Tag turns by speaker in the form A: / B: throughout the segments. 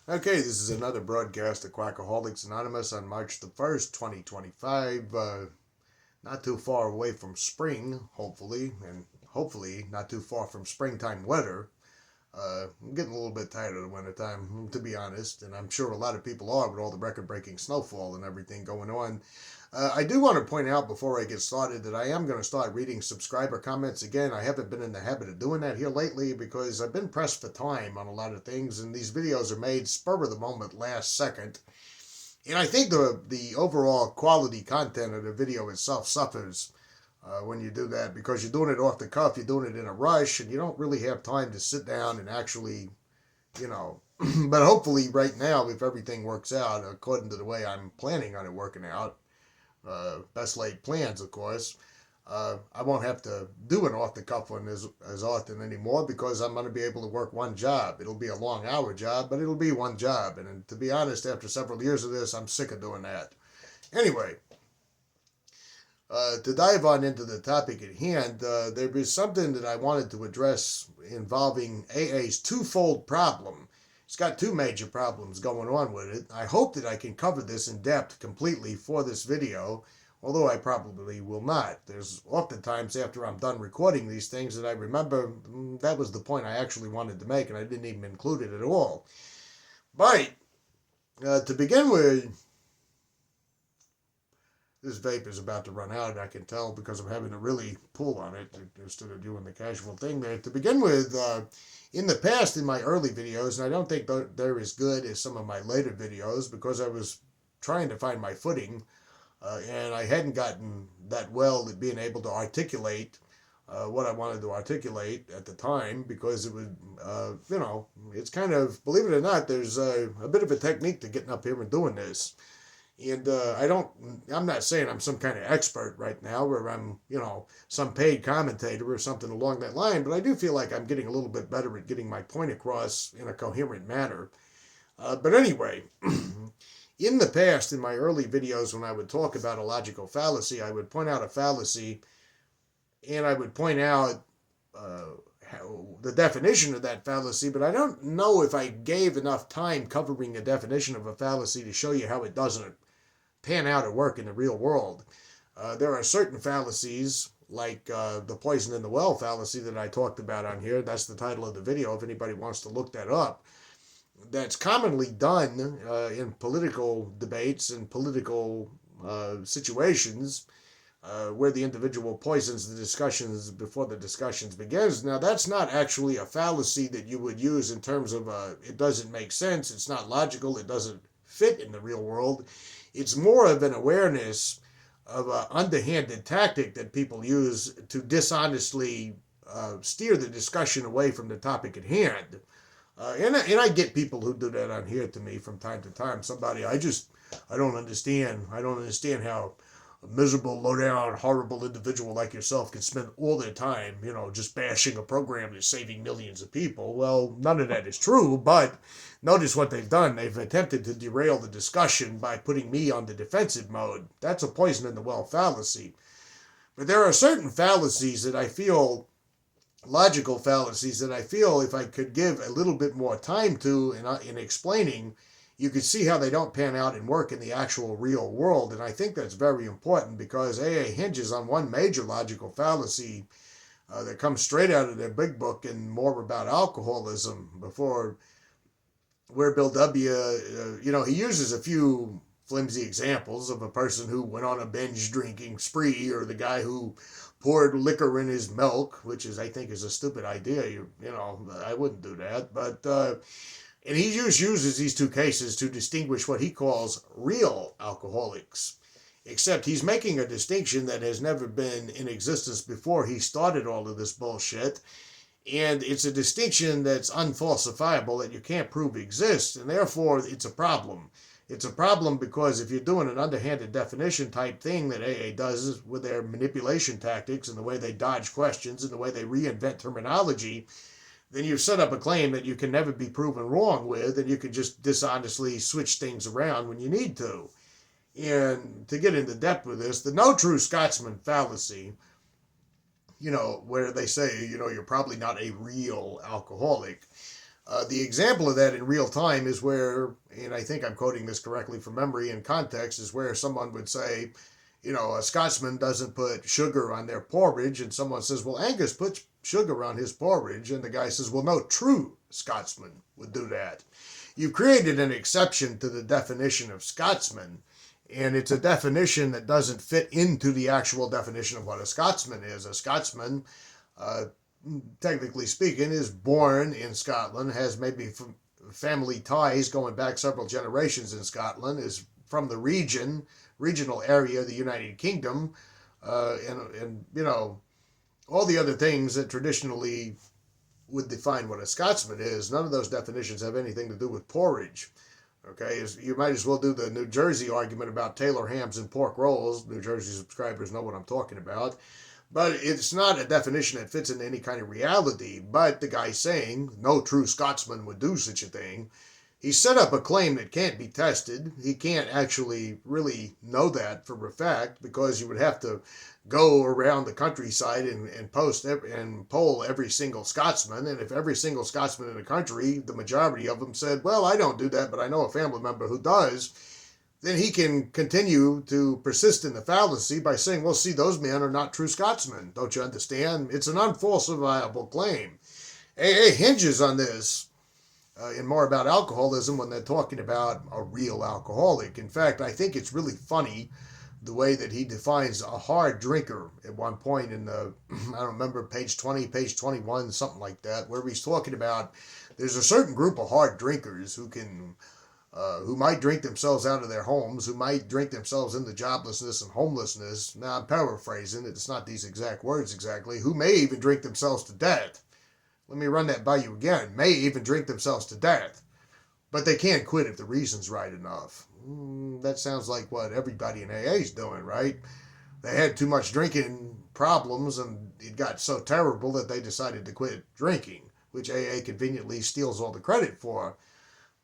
A: Okay, this is another broadcast of Quackaholics Anonymous on March the 1st, 2025. Not too far away from spring, hopefully, and hopefully not too far from springtime weather. I'm getting a little bit tired of the wintertime, to be honest, and I'm sure a lot of people are with all the record breaking snowfall and everything going on. I do want to point out before I get started that I am going to start reading subscriber comments again. I haven't been in the habit of doing that here lately because I've been pressed for time on a lot of things, and these videos are made spur of the moment, last second. And I think the overall quality content of the video itself suffers when you do that because you're doing it off the cuff, you're doing it in a rush, and you don't really have time to sit down and actually, you know. But hopefully, right now, if everything works out according to the way I'm planning on it working out, best laid plans, of course. I won't have to do an off the cuff one as often anymore because I'm going to be able to work one job. It'll be a long hour job, but it'll be one job. And to be honest, after several years of this, I'm sick of doing that. Anyway, to dive on into the topic at hand, there is something that I wanted to address involving AA's twofold problem. It's got two major problems going on with it. I hope that I can cover this in depth completely for this video, although I probably will not. There's oftentimes after I'm done recording these things that I remember that was the point I actually wanted to make and I didn't even include it at all. But to begin with, this vape is about to run out. I can tell because I'm having to really pull on it instead of doing the casual thing there. To begin with, in the past, in my early videos, and I don't think they're as good as some of my later videos because I was trying to find my footing and I hadn't gotten that well at being able to articulate what I wanted to articulate at the time because it would, it's kind of, believe it or not, there's a bit of a technique to getting up here and doing this. And I'm not saying I'm some kind of expert right now or I'm, some paid commentator or something along that line, but I do feel like I'm getting a little bit better at getting my point across in a coherent manner. But anyway, in the past, in my early videos, when I would talk about a logical fallacy, I would point out a fallacy and I would point out the definition of that fallacy, but I don't know if I gave enough time covering the definition of a fallacy to show you how it doesn't pan out or work in the real world. There are certain fallacies, like the poison in the well fallacy that I talked about on here. That's the title of the video if anybody wants to look that up. That's commonly done in political debates and political situations where the individual poisons the discussions before the discussions begins. Now, that's not actually a fallacy that you would use in terms of it doesn't make sense, it's not logical, it doesn't fit in the real world. It's more of an awareness of an underhanded tactic that people use to dishonestly steer the discussion away from the topic at hand. And I get people who do that on here to me from time to time. Somebody, I don't understand. I don't understand how a miserable, low-down, horrible individual like yourself can spend all their time, just bashing a program that's saving millions of people. Well, none of that is true, but notice what they've done. They've attempted to derail the discussion by putting me on the defensive mode. That's a poison in the well fallacy. But there are certain fallacies that I feel, logical fallacies, that I feel if I could give a little bit more time to in explaining, you could see how they don't pan out and work in the actual real world. And I think that's very important because AA hinges on one major logical fallacy that comes straight out of their big book and more about alcoholism before where Bill W., he uses a few flimsy examples of a person who went on a binge drinking spree or the guy who poured liquor in his milk, which is, I think, is a stupid idea. I wouldn't do that. But and he just uses these two cases to distinguish what he calls real alcoholics. Except he's making a distinction that has never been in existence before he started all of this bullshit. And it's a distinction that's unfalsifiable, that you can't prove exists, and therefore it's a problem. It's a problem because if you're doing an underhanded definition type thing that AA does with their manipulation tactics and the way they dodge questions and the way they reinvent terminology, then you've set up a claim that you can never be proven wrong with, and you can just dishonestly switch things around when you need to. And to get into depth with this, the no true Scotsman fallacy, where they say, you're probably not a real alcoholic. The example of that in real time is where, and I think I'm quoting this correctly from memory in context, is where someone would say, a Scotsman doesn't put sugar on their porridge, and someone says, well, Angus puts sugar on his porridge, and the guy says, well, no true Scotsman would do that. You've created an exception to the definition of Scotsman, and it's a definition that doesn't fit into the actual definition of what a Scotsman is. A Scotsman, technically speaking, is born in Scotland, has maybe family ties going back several generations in Scotland, is from the regional area of the United Kingdom, and all the other things that traditionally would define what a Scotsman is. None of those definitions have anything to do with porridge. Okay, you might as well do the New Jersey argument about Taylor hams and pork rolls. New Jersey subscribers know what I'm talking about. But it's not a definition that fits into any kind of reality. But the guy's saying no true Scotsman would do such a thing. He set up a claim that can't be tested. He can't actually really know that for a fact, because you would have to go around the countryside and poll every single Scotsman. And if every single Scotsman in the country, the majority of them said, well, I don't do that, but I know a family member who does, then he can continue to persist in the fallacy by saying, well, see, those men are not true Scotsmen. Don't you understand? It's an unfalsifiable claim. AA hinges on this. And more about alcoholism when they're talking about a real alcoholic. In fact, I think it's really funny the way that he defines a hard drinker at one point in the, I don't remember, page 20, page 21, something like that, where he's talking about there's a certain group of hard drinkers who might drink themselves out of their homes, who might drink themselves into joblessness and homelessness. Now, I'm paraphrasing it. It's not these exact words exactly. Who may even drink themselves to death. Let me run that by you again. May even drink themselves to death. But they can't quit if the reason's right enough. That sounds like what everybody in AA is doing, right? They had too much drinking problems, and it got so terrible that they decided to quit drinking, which AA conveniently steals all the credit for.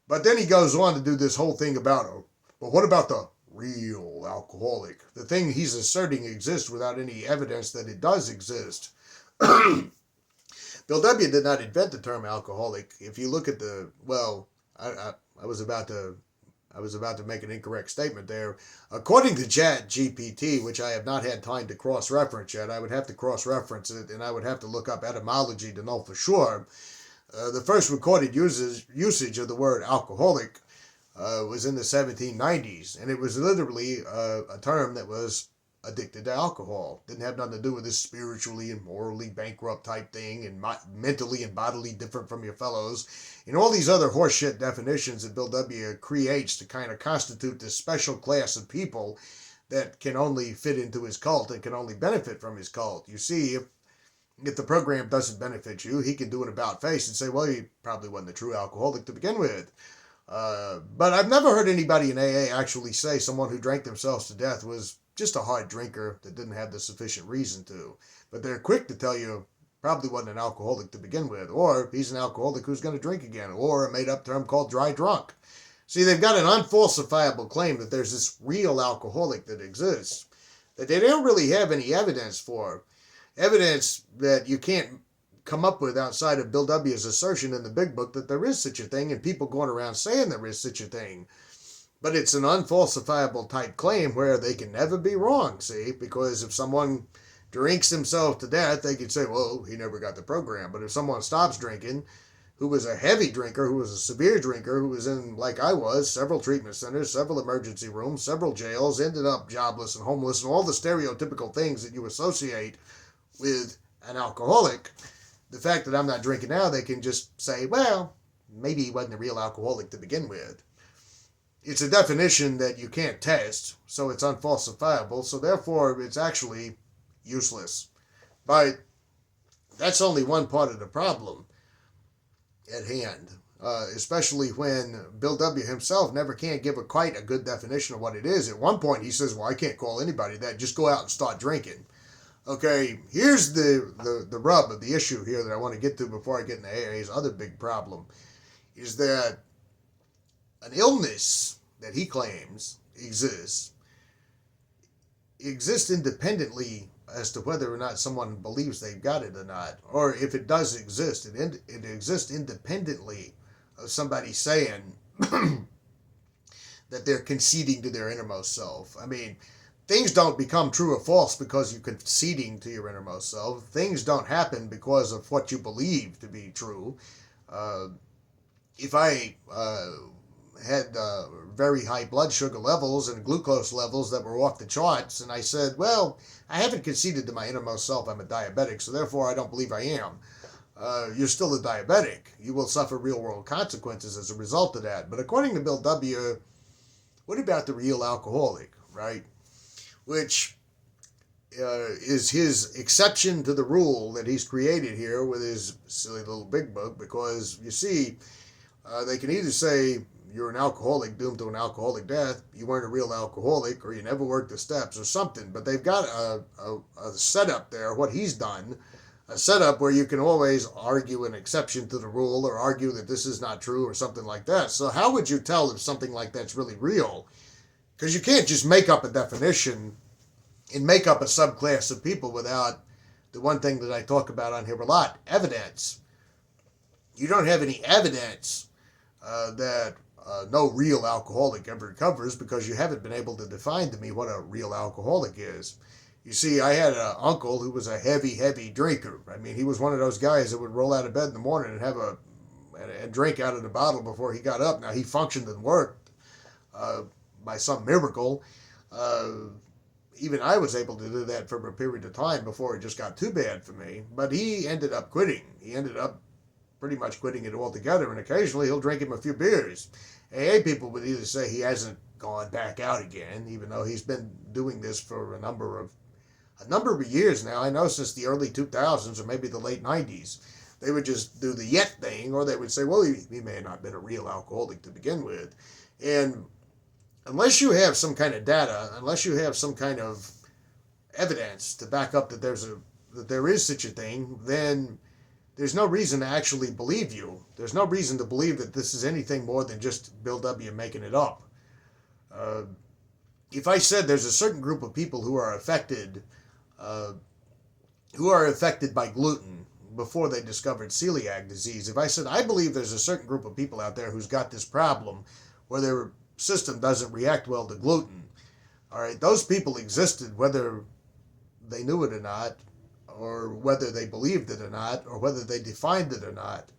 A: But then he goes on to do this whole thing about, but what about the real alcoholic? The thing he's asserting exists without any evidence that it does exist. Bill W. did not invent the term alcoholic. If you look at I was about to make an incorrect statement there. According to ChatGPT, which I have not had time to cross-reference yet, I would have to cross-reference it, and I would have to look up etymology to know for sure. The first recorded usage of the word alcoholic was in the 1790s, and it was literally a term that was addicted to alcohol. Didn't have nothing to do with this spiritually and morally bankrupt type thing, and mentally and bodily different from your fellows, and all these other horseshit definitions that Bill W. creates to kind of constitute this special class of people that can only fit into his cult and can only benefit from his cult. You see, if the program doesn't benefit you, he can do an about face and say, well, he probably wasn't a true alcoholic to begin with. But I've never heard anybody in AA actually say someone who drank themselves to death was just a hard drinker that didn't have the sufficient reason to. But they're quick to tell you probably wasn't an alcoholic to begin with, or he's an alcoholic who's going to drink again, or a made-up term called dry drunk. See, they've got an unfalsifiable claim that there's this real alcoholic that exists that they don't really have any evidence for. Evidence that you can't come up with outside of Bill W.'s assertion in the big book that there is such a thing, and people going around saying there is such a thing. But it's an unfalsifiable type claim where they can never be wrong, see? Because if someone drinks himself to death, they could say, well, he never got the program. But if someone stops drinking, who was a heavy drinker, who was a severe drinker, who was in, like I was, several treatment centers, several emergency rooms, several jails, ended up jobless and homeless, and all the stereotypical things that you associate with an alcoholic, the fact that I'm not drinking now, they can just say, well, maybe he wasn't a real alcoholic to begin with. It's a definition that you can't test, so it's unfalsifiable, so therefore it's actually useless. But that's only one part of the problem at hand, especially when Bill W. himself never can give quite a good definition of what it is. At one point he says, well, I can't call anybody that, just go out and start drinking. Okay, here's the rub of the issue here that I want to get to before I get into AA's other big problem, is that an illness that he claims exists independently as to whether or not someone believes they've got it or not, or if it does exist, it exists independently of somebody saying that they're conceding to their innermost self. I mean, things don't become true or false because you're conceding to your innermost self. Things don't happen because of what you believe to be true. Uh, if I had very high blood sugar levels and glucose levels that were off the charts, and I said, well, I haven't conceded to my innermost self I'm a diabetic, so therefore I don't believe I am. You're still a diabetic. You will suffer real world consequences as a result of that. But according to Bill W., what about the real alcoholic, right? Which is his exception to the rule that he's created here with his silly little big book, because you see, they can either say you're an alcoholic doomed to an alcoholic death, you weren't a real alcoholic, or you never worked the steps or something. But they've got a setup there, what he's done, a setup where you can always argue an exception to the rule or argue that this is not true or something like that. So how would you tell if something like that's really real? Because you can't just make up a definition and make up a subclass of people without the one thing that I talk about on here a lot, evidence. You don't have any evidence that no real alcoholic ever recovers because you haven't been able to define to me what a real alcoholic is. You see, I had an uncle who was a heavy drinker. I mean, he was one of those guys that would roll out of bed in the morning and have a drink out of the bottle before he got up. Now, he functioned and worked by some miracle. Even I was able to do that for a period of time before it just got too bad for me. But he ended up quitting. He ended up pretty much quitting it altogether, and occasionally he'll drink him a few beers. AA people would either say he hasn't gone back out again, even though he's been doing this for a number of years now. I know since the early 2000s or maybe the late 90s. They would just do the yet thing, or they would say, well, he may have not been a real alcoholic to begin with. And unless you have some kind of data, unless you have some kind of evidence to back up that there is such a thing, then there's no reason to actually believe you. There's no reason to believe that this is anything more than just Bill W. making it up. If I said there's a certain group of people who are affected by gluten before they discovered celiac disease, if I said I believe there's a certain group of people out there who's got this problem where their system doesn't react well to gluten, all right, those people existed whether they knew it or not, or whether they believed it or not, or whether they defined it or not.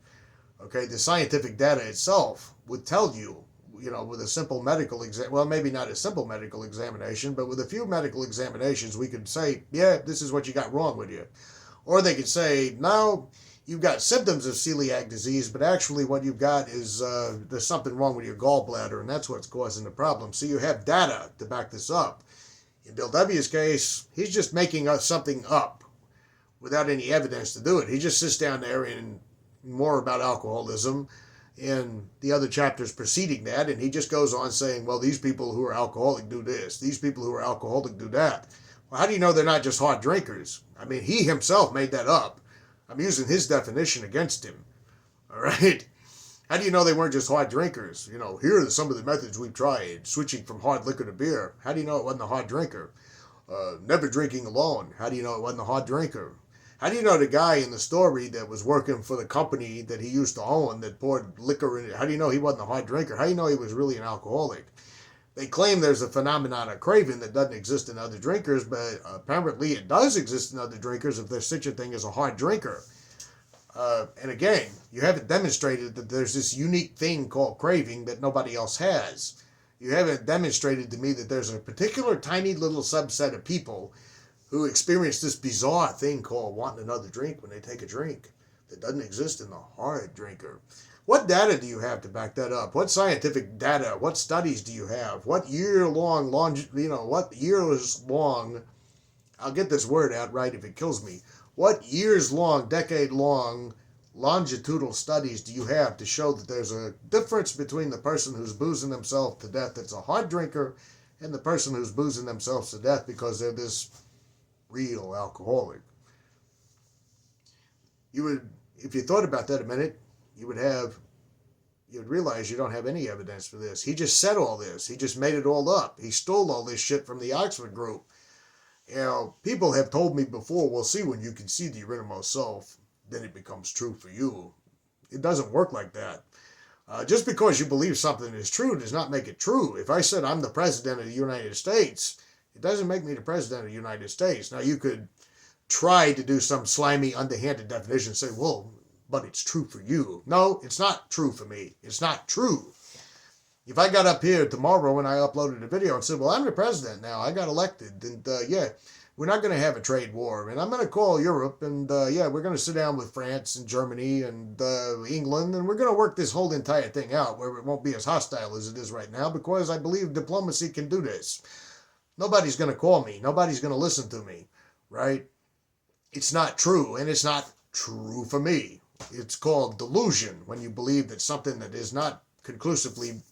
A: Okay, the scientific data itself would tell you, with a simple medical exam, well, maybe not a simple medical examination, but with a few medical examinations, we could say, yeah, this is what you got wrong with you. Or they could say, no, you've got symptoms of celiac disease, but actually what you've got is there's something wrong with your gallbladder, and that's what's causing the problem. So you have data to back this up. In Bill W.'s case, he's just making something up without any evidence to do it. He just sits down there and more about alcoholism in the other chapters preceding that, and he just goes on saying, well, these people who are alcoholic do this, these people who are alcoholic do that. Well, how do you know they're not just hard drinkers? I mean, he himself made that up. I'm using his definition against him. All right? How do you know they weren't just hard drinkers? Here are some of the methods we've tried, switching from hard liquor to beer. How do you know it wasn't a hard drinker? Never drinking alone. How do you know it wasn't a hard drinker? How do you know the guy in the story that was working for the company that he used to own that poured liquor in it? How do you know he wasn't a hard drinker? How do you know he was really an alcoholic? They claim there's a phenomenon of craving that doesn't exist in other drinkers, but apparently it does exist in other drinkers if there's such a thing as a hard drinker. And again, you haven't demonstrated that there's this unique thing called craving that nobody else has. You haven't demonstrated to me that there's a particular tiny little subset of people who experience this bizarre thing called wanting another drink when they take a drink that doesn't exist in the hard drinker. What data do you have to back that up? What scientific data? What studies do you have? What years long, I'll get this word out right if it kills me. What years long, decade long, longitudinal studies do you have to show that there's a difference between the person who's boozing themselves to death that's a hard drinker and the person who's boozing themselves to death because they're this real alcoholic? If you thought about that a minute, you would realize you don't have any evidence for this. He just said all this. He just made it all up. He stole all this shit from the Oxford group. People have told me before, well, see, when you can see the innermost self, then it becomes true for you. It doesn't work like that. Just because you believe something is true does not make it true. If I said I'm the president of the United States, it doesn't make me the president of the United States. Now, you could try to do some slimy, underhanded definition and say, well, but it's true for you. No, it's not true for me. It's not true. If I got up here tomorrow and I uploaded a video and said, well, I'm the president now, I got elected, and yeah, we're not going to have a trade war, and I'm going to call Europe, and yeah, we're going to sit down with France and Germany and England, and we're going to work this whole entire thing out where it won't be as hostile as it is right now, because I believe diplomacy can do this. Nobody's going to call me. Nobody's going to listen to me, right? It's not true, and it's not true for me. It's called delusion, when you believe that something that is not conclusively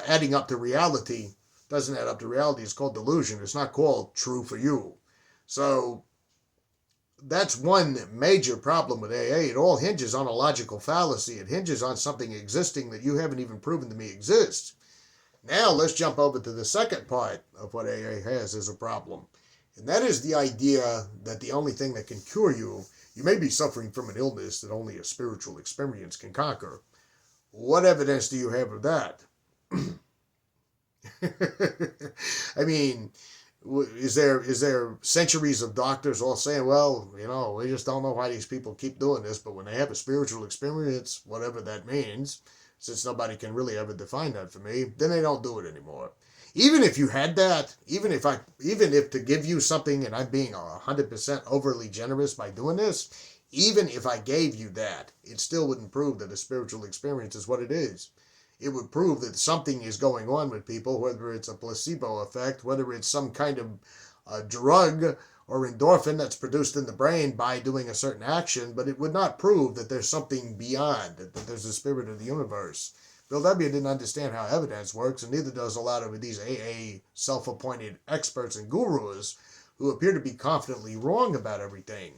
A: adding up to reality doesn't add up to reality. It's called delusion. It's not called true for you. So that's one major problem with AA. It all hinges on a logical fallacy. It hinges on something existing that you haven't even proven to me exists. Now let's jump over to the second part of what AA has as a problem. And that is the idea that the only thing that can cure you, you may be suffering from an illness that only a spiritual experience can conquer. What evidence do you have of that? I mean, is there centuries of doctors all saying, well, we just don't know why these people keep doing this, but when they have a spiritual experience, whatever that means, since nobody can really ever define that for me, then they don't do it anymore. Even if you had that, even if to give you something, and I'm being 100% overly generous by doing this, even if I gave you that, it still wouldn't prove that a spiritual experience is what it is. It would prove that something is going on with people, whether it's a placebo effect, whether it's some kind of drug or endorphin that's produced in the brain by doing a certain action, but it would not prove that there's something beyond, that there's a spirit of the universe. Bill W. didn't understand how evidence works, and neither does a lot of these AA self-appointed experts and gurus who appear to be confidently wrong about everything.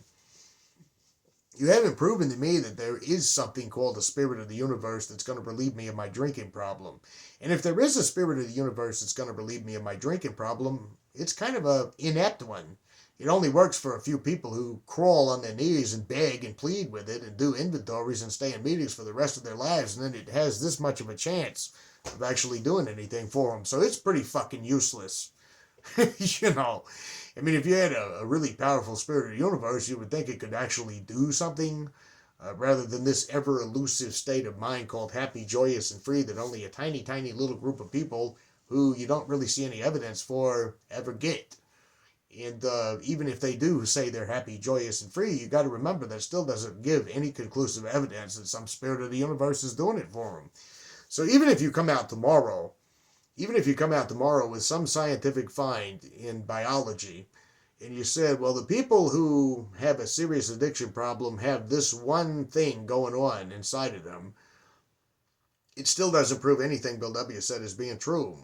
A: You haven't proven to me that there is something called the spirit of the universe that's going to relieve me of my drinking problem. And if there is a spirit of the universe that's going to relieve me of my drinking problem, it's kind of an inept one. It only works for a few people who crawl on their knees and beg and plead with it and do inventories and stay in meetings for the rest of their lives, and then it has this much of a chance of actually doing anything for them. So it's pretty fucking useless. I mean, if you had a really powerful spirit of the universe, you would think it could actually do something rather than this ever-elusive state of mind called happy, joyous, and free that only a tiny, tiny little group of people who you don't really see any evidence for ever get. And even if they do say they're happy, joyous, and free, you got to remember that still doesn't give any conclusive evidence that some spirit of the universe is doing it for them. So even if you come out tomorrow with some scientific find in biology, and you said, well, the people who have a serious addiction problem have this one thing going on inside of them, it still doesn't prove anything Bill W. said is being true.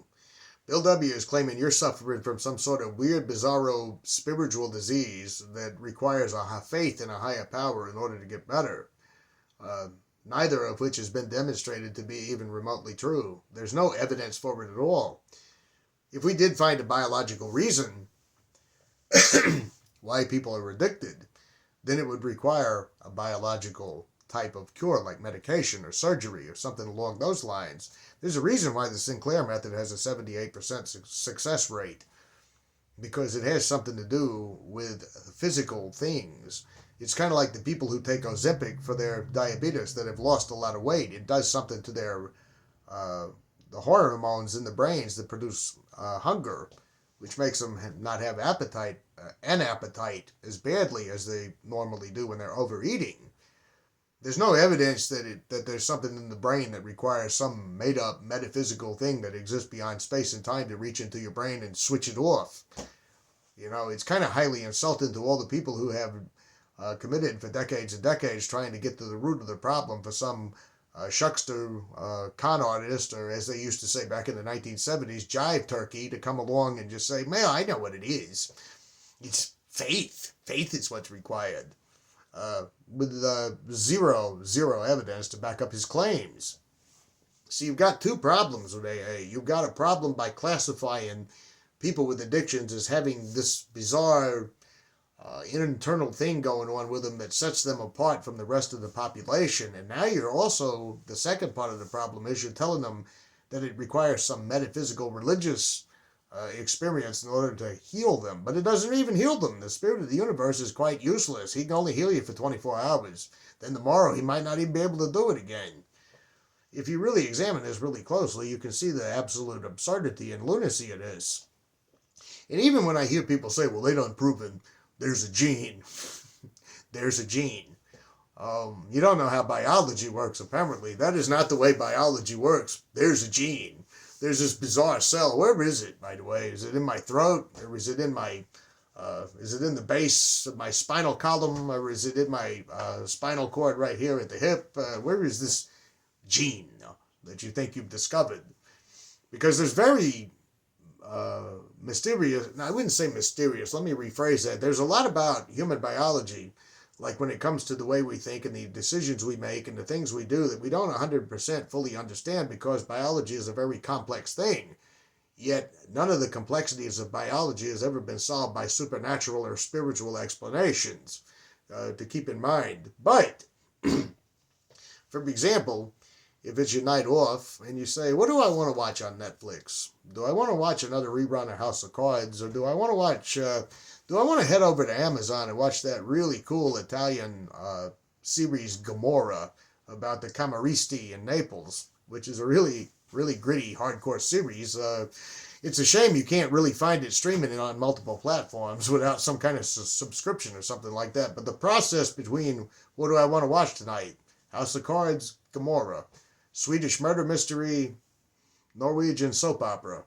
A: Bill W. is claiming you're suffering from some sort of weird, bizarro spiritual disease that requires a faith in a higher power in order to get better. Neither of which has been demonstrated to be even remotely true. There's no evidence for it at all. If we did find a biological reason why people are addicted, then it would require a biological type of cure, like medication or surgery or something along those lines. There's a reason why the Sinclair method has a 78% success rate, because it has something to do with physical things. It's kind of like the people who take Ozempic for their diabetes that have lost a lot of weight. It does something to their the hormones in the brains that produce hunger, which makes them not have an appetite as badly as they normally do when they're overeating. There's no evidence that there's something in the brain that requires some made-up metaphysical thing that exists beyond space and time to reach into your brain and switch it off. It's kind of highly insulting to all the people who have committed for decades and decades trying to get to the root of the problem for some shuckster con artist, or as they used to say back in the 1970s, jive turkey, to come along and just say, man, I know what it is. It's faith. Faith is what's required. With zero evidence to back up his claims. See, you've got two problems with AA. You've got a problem by classifying people with addictions as having this bizarre internal thing going on with them that sets them apart from the rest of the population. And now you're also, the second part of the problem is you're telling them that it requires some metaphysical religious experience in order to heal them. But it doesn't even heal them. The spirit of the universe is quite useless. He can only heal you for 24 hours. Then tomorrow he might not even be able to do it again. If you really examine this really closely, you can see the absolute absurdity and lunacy it is. And even when I hear people say, well, they don't prove it, there's a gene. There's a gene. You don't know how biology works, apparently. That is not the way biology works. There's a gene. There's this bizarre cell. Where is it, by the way? Is it in my throat? Or is it in my, is it in the base of my spinal column? Or is it in my spinal cord right here at the hip? Where is this gene that you think you've discovered? Because there's very mysterious, I wouldn't say mysterious, let me rephrase that. There's a lot about human biology, like when it comes to the way we think and the decisions we make and the things we do, that we don't 100% fully understand, because biology is a very complex thing. Yet none of the complexities of biology has ever been solved by supernatural or spiritual explanations, to keep in mind. But, for example, if it's your night off and you say, what do I want to watch on Netflix? Do I want to watch another rerun of House of Cards? Or do I want to watch, do I want to head over to Amazon and watch that really cool Italian series Gomorrah about the Camorristi in Naples, which is a really, really gritty, hardcore series. It's a shame you can't really find it streaming on multiple platforms without some kind of subscription or something like that. But the process between what do I want to watch tonight? House of Cards, Gomorrah. Swedish murder mystery, Norwegian soap opera.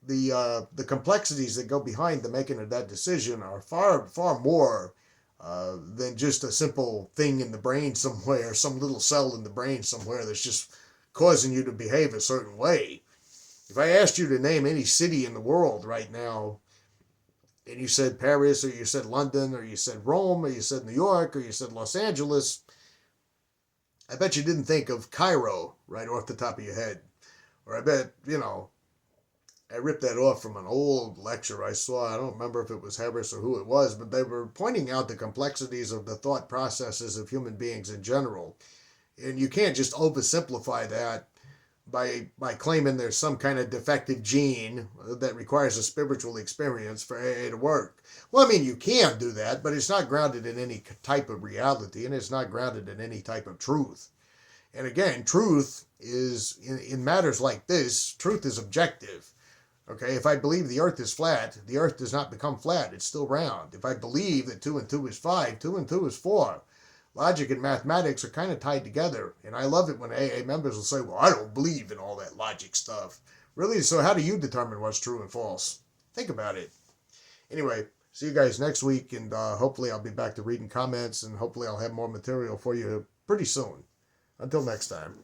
A: The complexities that go behind the making of that decision are far more than just a simple thing in the brain somewhere, some little cell in the brain somewhere that's just causing you to behave a certain way. If I asked you to name any city in the world right now, and you said Paris, or you said London, or you said Rome, or you said New York, or you said Los Angeles, I bet you didn't think of Cairo right off the top of your head. Or I bet, I ripped that off from an old lecture I saw. I don't remember if it was Harris or who it was, but they were pointing out the complexities of the thought processes of human beings in general. And you can't just oversimplify that by claiming there's some kind of defective gene that requires a spiritual experience for AA to work. Well, I mean, you can do that, but it's not grounded in any type of reality, and it's not grounded in any type of truth. And again, truth is, in matters like this, truth is objective. Okay, if I believe the earth is flat, the earth does not become flat, it's still round. If I believe that 2 and 2 is 5, 2 and 2 is 4. Logic and mathematics are kind of tied together, and I love it when AA members will say, well, I don't believe in all that logic stuff. Really, so how do you determine what's true and false? Think about it. Anyway, see you guys next week, and hopefully I'll be back to reading comments, and hopefully I'll have more material for you pretty soon. Until next time.